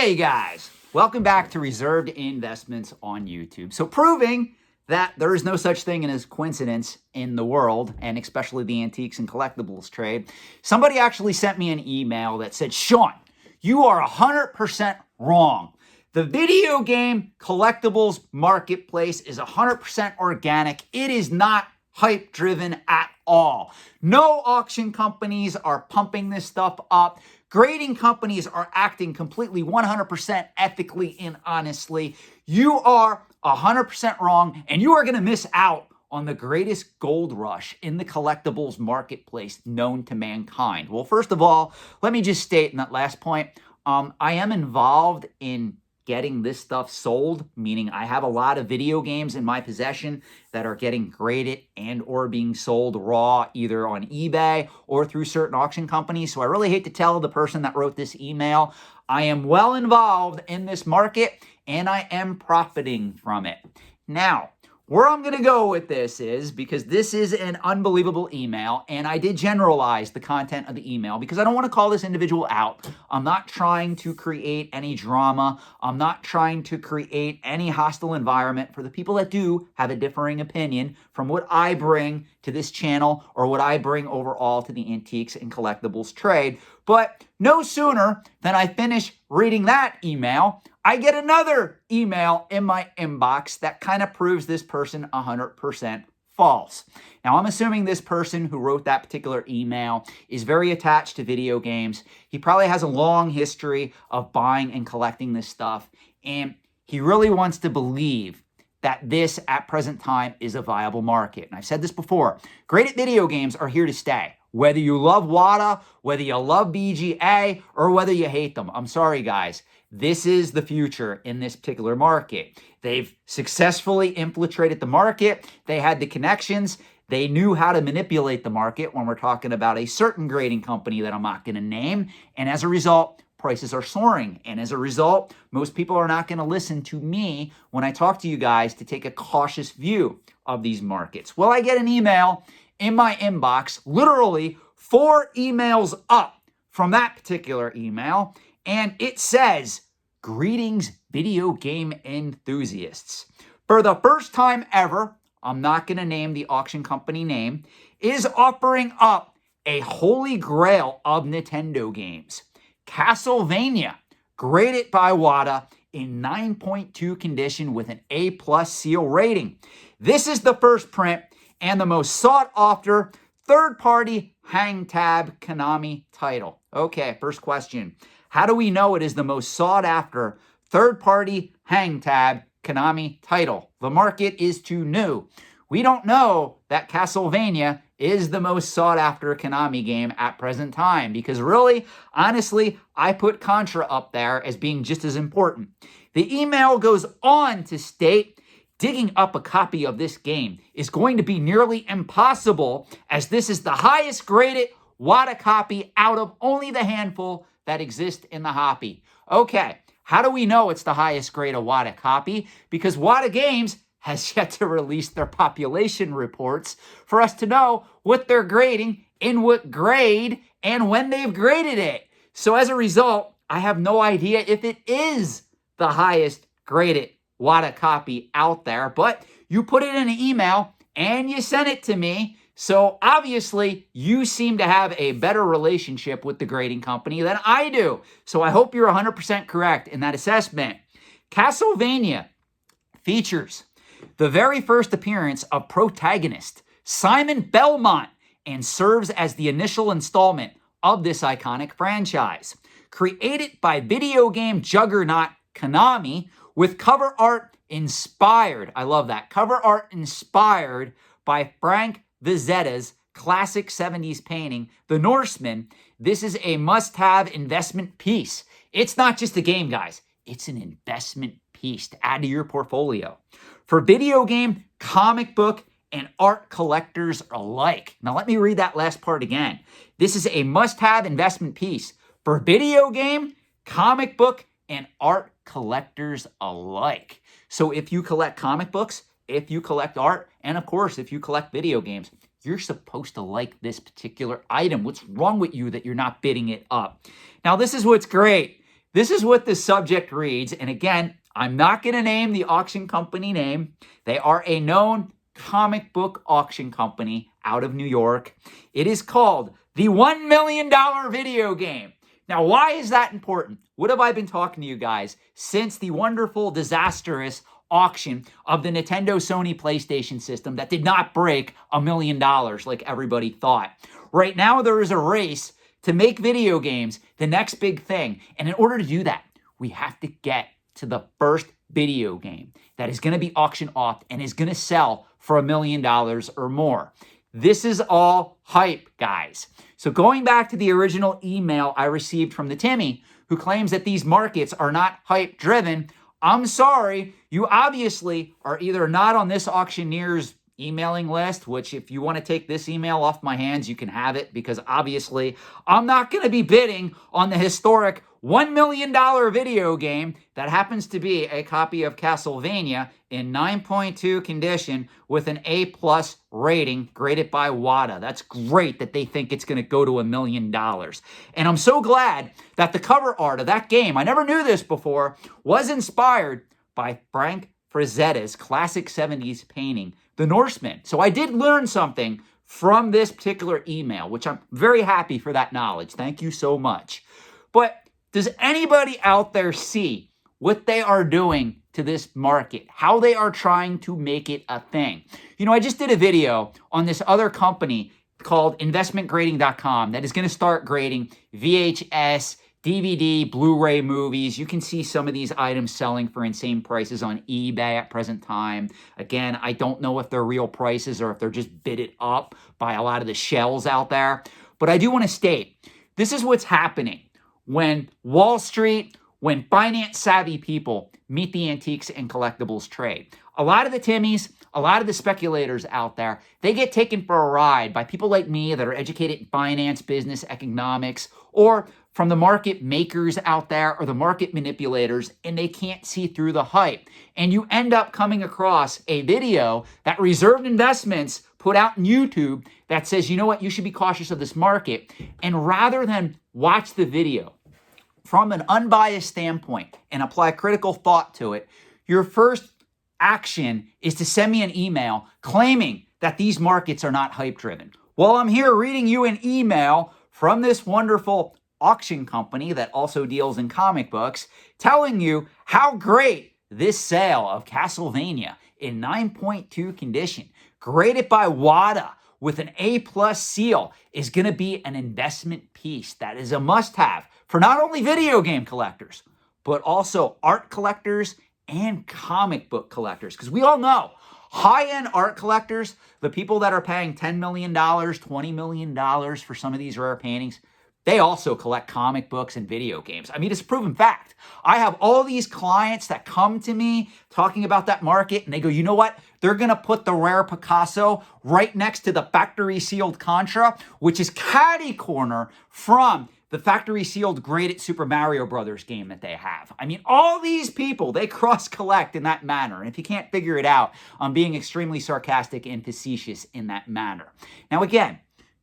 Hey guys, welcome back to Reserved Investments on YouTube. So proving that there is no such thing as coincidence in the world, and especially the antiques and collectibles trade, somebody actually sent me an email that said, Sean, you are 100% wrong. The video game collectibles marketplace is 100% organic. It is not hype driven at all. No auction companies are pumping this stuff up. Grading companies are acting completely 100% ethically and honestly. You are 100% wrong, and you are going to miss out on the greatest gold rush in the collectibles marketplace known to mankind. Well, first of all, let me just state in that last point, I am involved in getting this stuff sold, meaning I have a lot of video games in my possession that are getting graded and or being sold raw either on eBay or through certain auction companies. So I really hate to tell the person that wrote this email, I am well involved in this market and I am profiting from it. Now, where I'm going to go with this is, because this is an unbelievable email, and I did generalize the content of the email because I don't want to call this individual out. I'm not trying to create any drama. I'm not trying to create any hostile environment for the people that do have a differing opinion from what I bring to this channel or what I bring overall to the antiques and collectibles trade. But no sooner than I finish reading that email, I get another email in my inbox that kind of proves this person 100% false. Now, I'm assuming this person who wrote that particular email is very attached to video games. He probably has a long history of buying and collecting this stuff, and he really wants to believe that this, at present time, is a viable market. And I've said this before, graded video games are here to stay. Whether you love WATA, whether you love BGA, or whether you hate them. I'm sorry, guys. This is the future in this particular market. They've successfully infiltrated the market. They had the connections. They knew how to manipulate the market when we're talking about a certain grading company that I'm not going to name. And as a result, prices are soaring. And as a result, most people are not going to listen to me when I talk to you guys to take a cautious view of these markets. Well, I get an email in my inbox, literally 4 emails up from that particular email, and it says, "Greetings, video game enthusiasts. For the first time ever, I'm not going to name the auction company name, is offering up a holy grail of Nintendo games. Castlevania, graded by WATA in 9.2 condition with an A+ seal rating. This is the first print and the most sought after third-party hang tab Konami title." Okay, first question. How do we know it is the most sought after third-party hang tab Konami title? The market is too new. We don't know that Castlevania is the most sought after Konami game at present time because really, honestly, I put Contra up there as being just as important. The email goes on to state, digging up a copy of this game is going to be nearly impossible as this is the highest graded WATA copy out of only the handful that exist in the hobby. Okay, how do we know it's the highest graded WATA copy? Because WATA Games has yet to release their population reports for us to know what they're grading, in what grade, and when they've graded it. So as a result, I have no idea if it is the highest graded WATA copy out there, but you put it in an email and you sent it to me. So obviously you seem to have a better relationship with the grading company than I do. So I hope you're 100% correct in that assessment. Castlevania features the very first appearance of protagonist Simon Belmont and serves as the initial installment of this iconic franchise. Created by video game juggernaut Konami, with cover art inspired, I love that, cover art inspired by Frank Vizetta's classic 70s painting, The Norseman. This is a must-have investment piece. It's not just a game, guys. It's an investment piece to add to your portfolio. For video game, comic book, and art collectors alike. Now, let me read that last part again. This is a must-have investment piece for video game, comic book, and art collectors alike. So if you collect comic books, if you collect art, and of course, if you collect video games, you're supposed to like this particular item. What's wrong with you that you're not bidding it up? Now, this is what's great. This is what the subject reads. And again, I'm not going to name the auction company name. They are a known comic book auction company out of New York. It is called the $1 million video game. Now, why is that important? What have I been talking to you guys since the wonderful, disastrous auction of the Nintendo Sony PlayStation system that did not break $1 million like everybody thought? Right now, there is a race to make video games the next big thing. And in order to do that, we have to get to the first video game that is going to be auctioned off and is going to sell for $1 million or more. This is all hype, guys. So going back to the original email I received from the Timmy, who claims that these markets are not hype driven, I'm sorry, you obviously are either not on this auctioneer's emailing list, which if you want to take this email off my hands, you can have it, because obviously I'm not going to be bidding on the historic $1 million video game that happens to be a copy of Castlevania in 9.2 condition with an A+ rating graded by WATA. That's great that they think it's going to go to $1 million. And I'm so glad that the cover art of that game, I never knew this before, was inspired by Frank Frazetta's classic 70s painting, The Norseman. So I did learn something from this particular email, which I'm very happy for that knowledge. Thank you so much. But does anybody out there see what they are doing to this market? How they are trying to make it a thing? You know, I just did a video on this other company called investmentgrading.com that is going to start grading VHS, DVD, Blu-ray movies. You can see some of these items selling for insane prices on eBay at present time. Again, I don't know if they're real prices or if they're just bidded up by a lot of the shells out there. But I do want to state, this is what's happening when Wall Street, when finance-savvy people meet the antiques and collectibles trade. A lot of the Timmies, a lot of the speculators out there, they get taken for a ride by people like me that are educated in finance, business, economics, or from the market makers out there or the market manipulators, and they can't see through the hype. And you end up coming across a video that Reserved Investments put out on YouTube that says, you know what, you should be cautious of this market. And rather than watch the video from an unbiased standpoint and apply critical thought to it, your first action is to send me an email claiming that these markets are not hype driven. Well, I'm here reading you an email from this wonderful auction company that also deals in comic books, telling you how great this sale of Castlevania in 9.2 condition, graded by WATA with an A+ seal, is going to be an investment piece that is a must-have for not only video game collectors, but also art collectors and comic book collectors. Because we all know high-end art collectors, the people that are paying $10 million, $20 million for some of these rare paintings, they also collect comic books and video games. I mean, it's a proven fact. I have all these clients that come to me talking about that market, and they go, you know what? They're going to put the rare Picasso right next to the factory sealed Contra, which is catty corner from the factory sealed graded Super Mario Brothers game that they have. I mean, all these people, they cross-collect in that manner. And if you can't figure it out, I'm being extremely sarcastic and facetious in that manner. Now, again,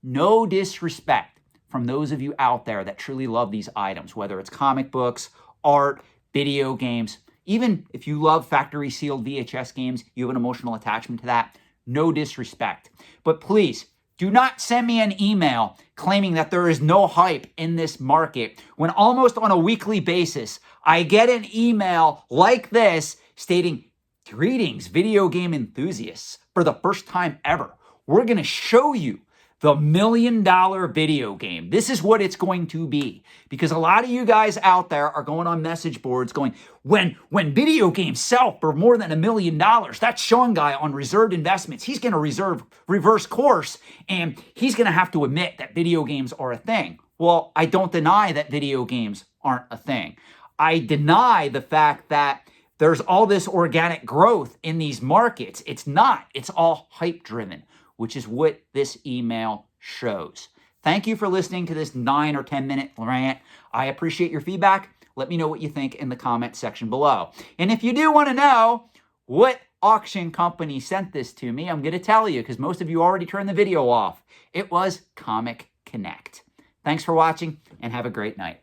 no disrespect from those of you out there that truly love these items, whether it's comic books, art, video games. Even if you love factory sealed VHS games, you have an emotional attachment to that. No disrespect. But please, do not send me an email claiming that there is no hype in this market when almost on a weekly basis, I get an email like this stating, greetings, video game enthusiasts. For the first time ever, we're going to show you the $1 million video game. This is what it's going to be. Because a lot of you guys out there are going on message boards going, when video games sell for more than $1 million, that Sean guy on Reserved Investments, he's going to reverse course, and he's going to have to admit that video games are a thing. Well, I don't deny that video games aren't a thing. I deny the fact that there's all this organic growth in these markets. It's not. It's all hype driven, which is what this email shows. Thank you for listening to this 9 or 10 minute rant. I appreciate your feedback. Let me know what you think in the comment section below. And if you do want to know what auction company sent this to me, I'm going to tell you because most of you already turned the video off. It was Comic Connect. Thanks for watching and have a great night.